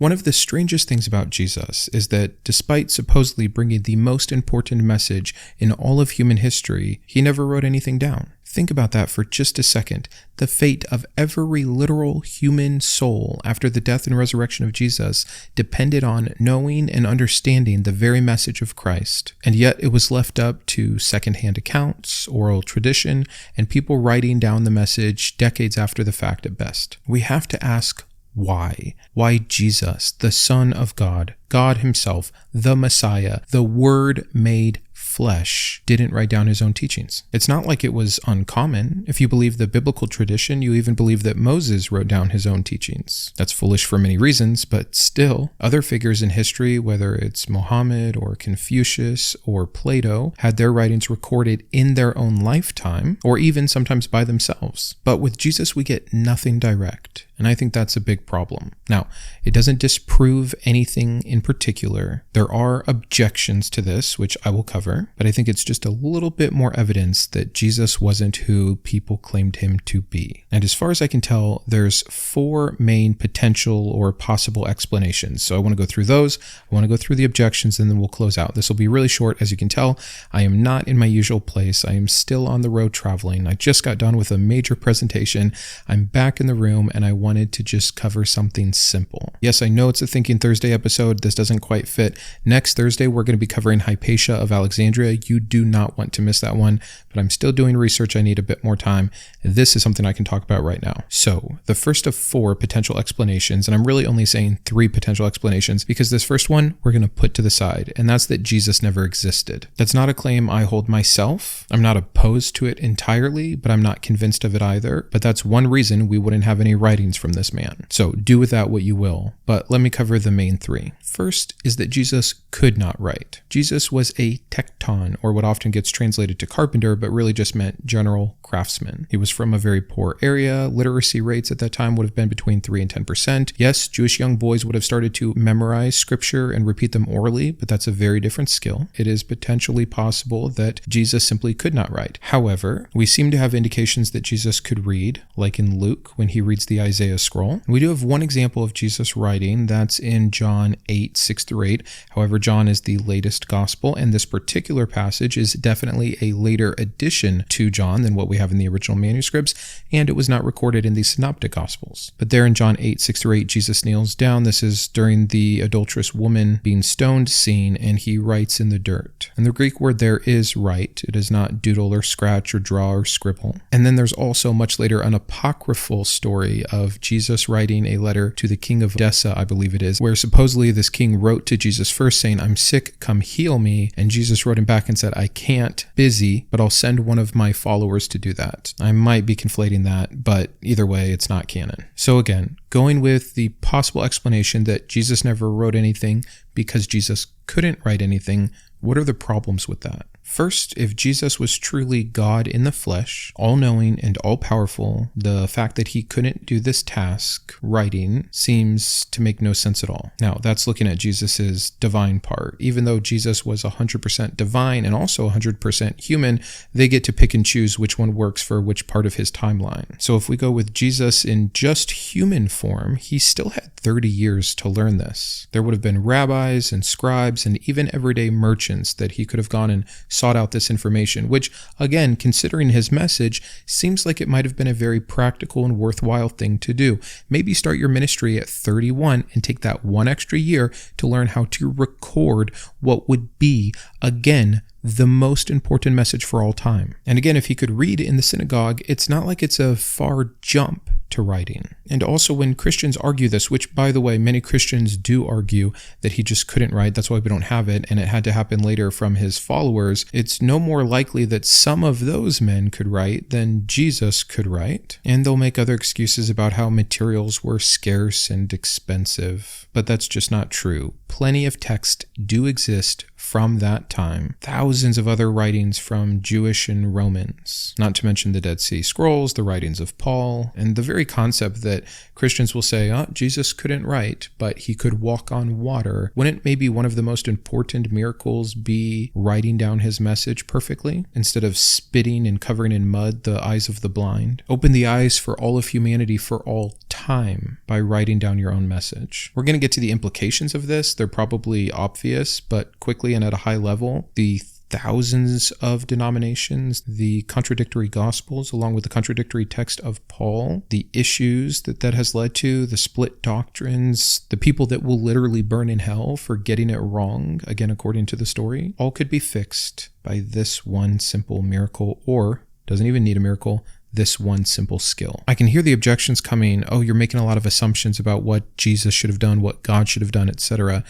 One of the strangest things about Jesus is that despite supposedly bringing the most important message in all of human history, he never wrote anything down. Think about that for just a second. The fate of every literal human soul after the death and resurrection of Jesus depended on knowing and understanding the very message of Christ. And yet it was left up to secondhand accounts, oral tradition, and people writing down the message decades after the fact at best. We have to ask, why? Why Jesus, the Son of God, God himself, the Messiah, the Word made flesh, didn't write down his own teachings? It's not like it was uncommon. If you believe the biblical tradition, you even believe that Moses wrote down his own teachings. That's foolish for many reasons, but still, other figures in history, whether it's Muhammad or Confucius or Plato, had their writings recorded in their own lifetime, or even sometimes by themselves. But with Jesus, we get nothing direct. And I think that's a big problem. Now, it doesn't disprove anything in particular. There are objections to this, which I will cover, but I think it's just a little bit more evidence that Jesus wasn't who people claimed him to be. And as far as I can tell, there's 4 main potential or possible explanations. So I want to go through those. I want to go through the objections, and then we'll close out. This will be really short. As you can tell, I am not in my usual place. I am still on the road traveling. I just got done with a major presentation. I'm back in the room, and I wanted to just cover something simple. Yes, I know it's a Thinking Thursday episode. This doesn't quite fit. Next Thursday, we're going to be covering Hypatia of Alexandria. You do not want to miss that one, but I'm still doing research. I need a bit more time. This is something I can talk about right now. So the first of 4 potential explanations, and I'm really only saying 3 potential explanations because this first one we're going to put to the side, and that's that Jesus never existed. That's not a claim I hold myself. I'm not opposed to it entirely, but I'm not convinced of it either. But that's one reason we wouldn't have any writings from this man. So do with that what you will, but let me cover the main 3. First is that Jesus could not write. Jesus was a tekton, or what often gets translated to carpenter, but really just meant general craftsman. He was from a very poor area. Literacy rates at that time would have been between 3 and 10%. Yes, Jewish young boys would have started to memorize scripture and repeat them orally, but that's a very different skill. It is potentially possible that Jesus simply could not write. However, we seem to have indications that Jesus could read, like in Luke when he reads the Isaiah scroll. We do have one example of Jesus writing. That's in John 8, 6-8. However, John is the latest gospel, and this particular passage is definitely a later addition to John than what we have in the original manuscripts, and it was not recorded in the synoptic gospels. But there in John 8, 6-8, Jesus kneels down. This is during the adulterous woman being stoned scene, and he writes in the dirt. And the Greek word there is write. It is not doodle or scratch or draw or scribble. And then there's also much later an apocryphal story of Jesus writing a letter to the king of Edessa, I believe it is, where supposedly this king wrote to Jesus first saying, "I'm sick, come heal me." And Jesus wrote him back and said, "I can't, busy, but I'll send one of my followers to do that." I might be conflating that, but either way, it's not canon. So again, going with the possible explanation that Jesus never wrote anything because Jesus couldn't write anything, what are the problems with that? First, if Jesus was truly God in the flesh, all-knowing and all-powerful, the fact that he couldn't do this task, writing, seems to make no sense at all. Now, that's looking at Jesus's divine part. Even though Jesus was 100% divine and also 100% human, they get to pick and choose which one works for which part of his timeline. So if we go with Jesus in just human form, he still had 30 years to learn this. There would have been rabbis and scribes and even everyday merchants that he could have gone and sought out this information, which, again, considering his message, seems like it might have been a very practical and worthwhile thing to do. Maybe start your ministry at 31 and take that 1 extra year to learn how to record what would be, again, the most important message for all time. And again, if he could read in the synagogue, it's not like it's a far jump to writing. And also when Christians argue this, which by the way, many Christians do argue that he just couldn't write, that's why we don't have it, and it had to happen later from his followers, it's no more likely that some of those men could write than Jesus could write. And they'll make other excuses about how materials were scarce and expensive, but that's just not true. Plenty of text do exist from that time. Thousands of other writings from Jewish and Romans, not to mention the Dead Sea Scrolls, the writings of Paul, and the very very concept that Christians will say, oh, Jesus couldn't write, but he could walk on water. Wouldn't maybe one of the most important miracles be writing down his message perfectly instead of spitting and covering in mud the eyes of the blind? Open the eyes for all of humanity for all time by writing down your own message. We're going to get to the implications of this. They're probably obvious, but quickly and at a high level, the thousands of denominations, the contradictory gospels, along with the contradictory text of Paul, the issues that has led to, the split doctrines, the people that will literally burn in hell for getting it wrong, again, according to the story, all could be fixed by this one simple miracle, or doesn't even need a miracle, this one simple skill. I can hear the objections coming, oh, you're making a lot of assumptions about what Jesus should have done, what God should have done, etc.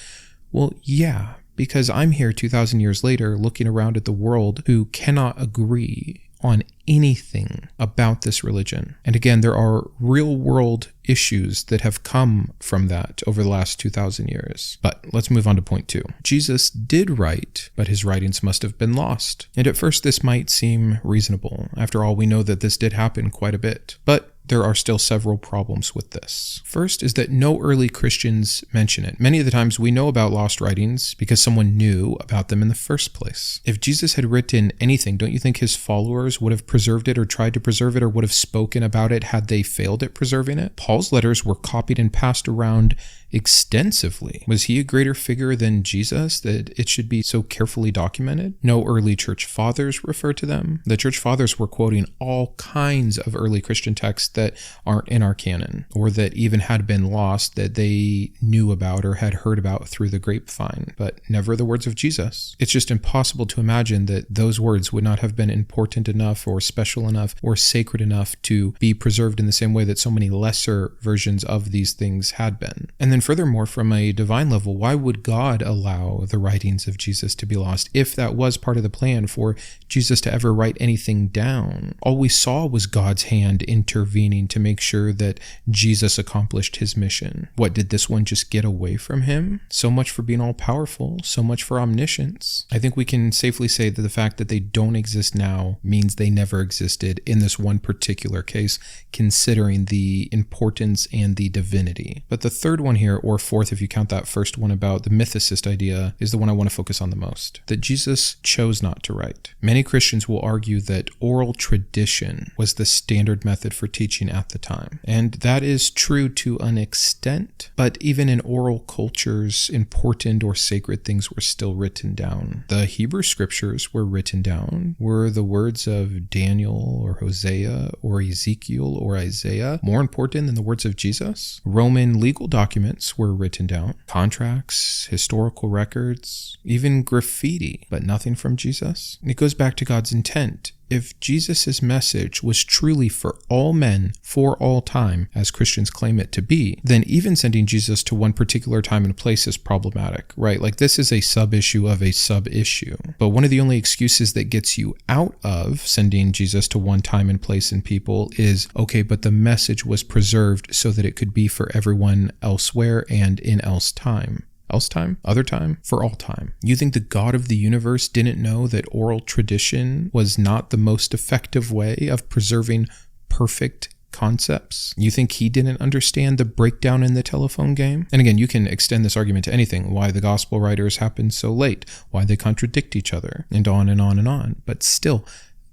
Well, yeah, because I'm here 2,000 years later looking around at the world who cannot agree on anything about this religion. And again, there are real world issues that have come from that over the last 2,000 years. But let's move on to point 2. Jesus did write, but his writings must have been lost. And at first this might seem reasonable. After all, we know that this did happen quite a bit. But there are still several problems with this. First is that no early Christians mention it. Many of the times we know about lost writings because someone knew about them in the first place. If Jesus had written anything, don't you think his followers would have preserved it or tried to preserve it or would have spoken about it had they failed at preserving it? Paul's letters were copied and passed around extensively. Was he a greater figure than Jesus that it should be so carefully documented? No early church fathers refer to them. The church fathers were quoting all kinds of early Christian texts that aren't in our canon, or that even had been lost that they knew about or had heard about through the grapevine, but never the words of Jesus. It's just impossible to imagine that those words would not have been important enough or special enough or sacred enough to be preserved in the same way that so many lesser versions of these things had been. And then furthermore, from a divine level, why would God allow the writings of Jesus to be lost if that was part of the plan for Jesus to ever write anything down? All we saw was God's hand intervening to make sure that Jesus accomplished his mission. What, did this one just get away from him? So much for being all powerful, so much for omniscience. I think we can safely say that the fact that they don't exist now means they never existed in this one particular case, considering the importance and the divinity. But the third one here, or fourth if you count that first one about the mythicist idea, is the one I want to focus on the most. That Jesus chose not to write. Many Christians will argue that oral tradition was the standard method for teaching at the time. And that is true to an extent, but even in oral cultures, important or sacred things were still written down. The Hebrew scriptures were written down. Were the words of Daniel or Hosea or Ezekiel or Isaiah more important than the words of Jesus? Roman legal documents were written down, contracts, historical records, even graffiti, but nothing from Jesus. It goes back to God's intent. If Jesus' message was truly for all men, for all time, as Christians claim it to be, then even sending Jesus to one particular time and place is problematic, right? Like, this is a sub-issue of a sub-issue. But one of the only excuses that gets you out of sending Jesus to one time and place in people is, okay, but the message was preserved so that it could be for everyone elsewhere and in else time. Else time? Other time? For all time. You think the God of the universe didn't know that oral tradition was not the most effective way of preserving perfect concepts? You think he didn't understand the breakdown in the telephone game? And again, you can extend this argument to anything. Why the gospel writers happen so late, why they contradict each other, and on and on and on. But still,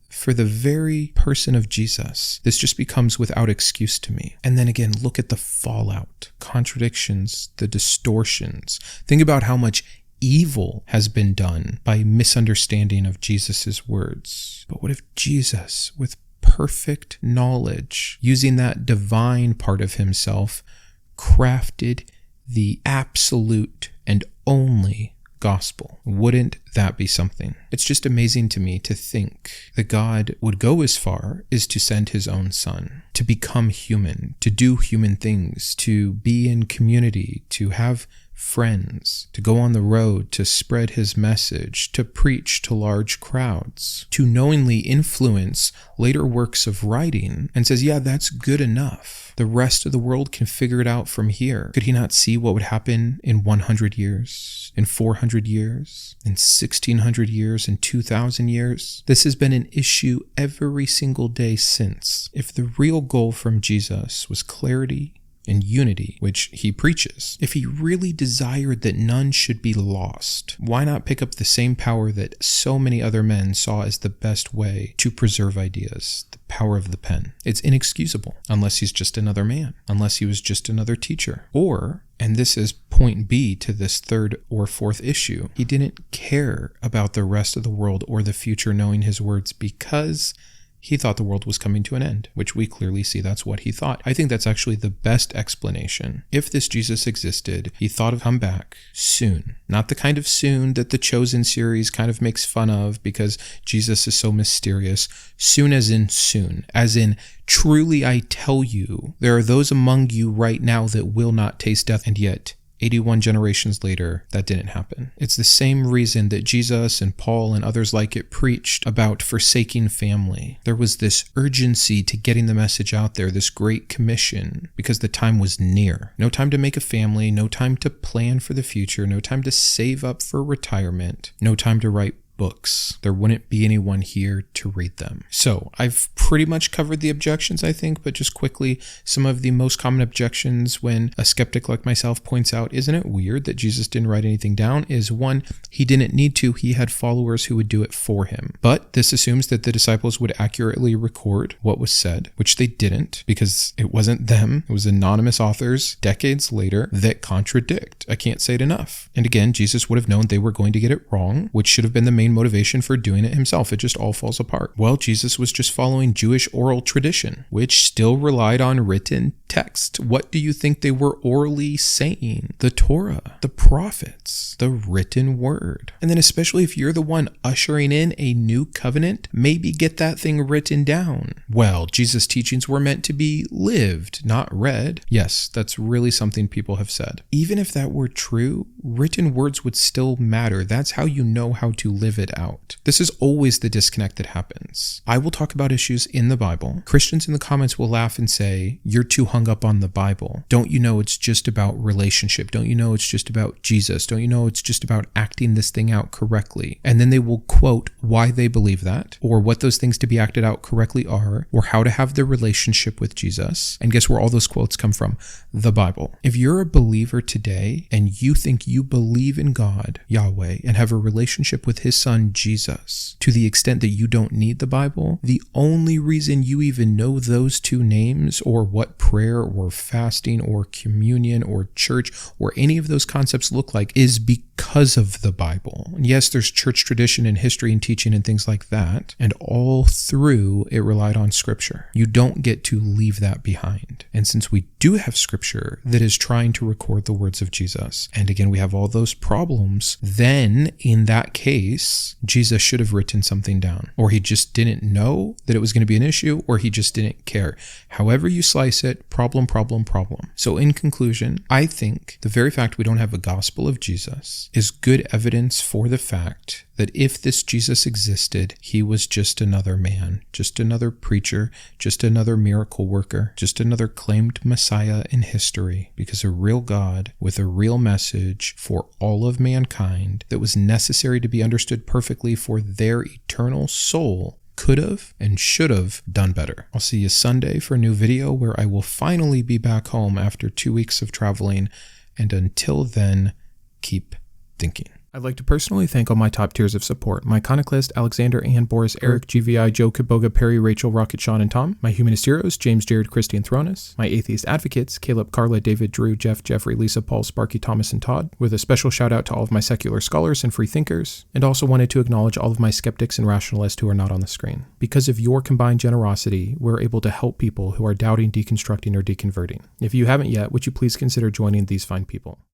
for the very person of Jesus, this just becomes without excuse to me. And then again, look at the fallout, contradictions, the distortions. Think about how much evil has been done by misunderstanding of Jesus's words. But what if Jesus, with perfect knowledge, using that divine part of himself, crafted the absolute and only gospel? Wouldn't that be something? It's just amazing to me to think that God would go as far as to send his own son, to become human, to do human things, to be in community, to have friends, to go on the road, to spread his message, to preach to large crowds, to knowingly influence later works of writing, and says, yeah, that's good enough. The rest of the world can figure it out from here. Could he not see what would happen in 100 years, in 400 years, in 1600 years, in 2000 years? This has been an issue every single day since. If the real goal from Jesus was clarity and unity, which he preaches. If he really desired that none should be lost, why not pick up the same power that so many other men saw as the best way to preserve ideas, the power of the pen? It's inexcusable, unless he's just another man, unless he was just another teacher. Or, and this is point B to this third or fourth issue, he didn't care about the rest of the world or the future knowing his words because he thought the world was coming to an end, which we clearly see that's what he thought. I think that's actually the best explanation. If this Jesus existed, he thought of come back soon. Not the kind of soon that the Chosen series kind of makes fun of because Jesus is so mysterious. Soon as in truly I tell you, there are those among you right now that will not taste death, and yet 81 generations later, that didn't happen. It's the same reason that Jesus and Paul and others like it preached about forsaking family. There was this urgency to getting the message out there, this great commission, because the time was near. No time to make a family, no time to plan for the future, no time to save up for retirement, no time to write books. There wouldn't be anyone here to read them. So I've pretty much covered the objections, I think, but just quickly, some of the most common objections when a skeptic like myself points out, isn't it weird that Jesus didn't write anything down, is one, he didn't need to, he had followers who would do it for him. But this assumes that the disciples would accurately record what was said, which they didn't, because it wasn't them, it was anonymous authors decades later that contradict. I can't say it enough. And again, Jesus would have known they were going to get it wrong, which should have been the main motivation for doing it himself. It just all falls apart. Well, Jesus was just following Jewish oral tradition, which still relied on written text. What do you think they were orally saying? The Torah, the prophets, the written word. And then especially if you're the one ushering in a new covenant, maybe get that thing written down. Well, Jesus' teachings were meant to be lived, not read. Yes, that's really something people have said. Even if that were true, written words would still matter. That's how you know how to live it out. This is always the disconnect that happens. I will talk about issues in the Bible. Christians in the comments will laugh and say, you're too hung up on the Bible. Don't you know it's just about relationship? Don't you know it's just about Jesus? Don't you know it's just about acting this thing out correctly? And then they will quote why they believe that, or what those things to be acted out correctly are, or how to have the relationship with Jesus. And guess where all those quotes come from? The Bible. If you're a believer today and you think you believe in God, Yahweh, and have a relationship with his son, Jesus, to the extent that you don't need the Bible, the only reason you even know those two names or what prayer or fasting or communion or church or any of those concepts look like is because of the Bible. And yes, there's church tradition and history and teaching and things like that, and all through it relied on scripture. You don't get to leave that behind. And since we do have scripture that is trying to record the words of Jesus, and again, we have all those problems, then in that case, Jesus should have written something down, or he just didn't know that it was going to be an issue, or he just didn't care. However you slice it, problem. So in conclusion, I think the very fact we don't have a gospel of Jesus is good evidence for the fact that if this Jesus existed, he was just another man, just another preacher, just another miracle worker, just another claimed Messiah in history, because a real God with a real message for all of mankind that was necessary to be understood perfectly for their eternal soul could have and should have done better. I'll see you Sunday for a new video where I will finally be back home after 2 weeks of traveling, and until then, keep thinking. I'd like to personally thank all my top tiers of support: my Iconoclast, Alexander, Ann, Boris, Eric, GVI, Joe, Kitboga, Perry, Rachel, Rocket, Sean, and Tom; my Humanist Heroes, James, Jared, Christy, and Thronus; my Atheist Advocates, Caleb, Carla, David, Drew, Jeff, Jeffrey, Lisa, Paul, Sparky, Thomas, and Todd, with a special shout out to all of my secular scholars and free thinkers, and also wanted to acknowledge all of my skeptics and rationalists who are not on the screen. Because of your combined generosity, we're able to help people who are doubting, deconstructing, or deconverting. If you haven't yet, would you please consider joining these fine people?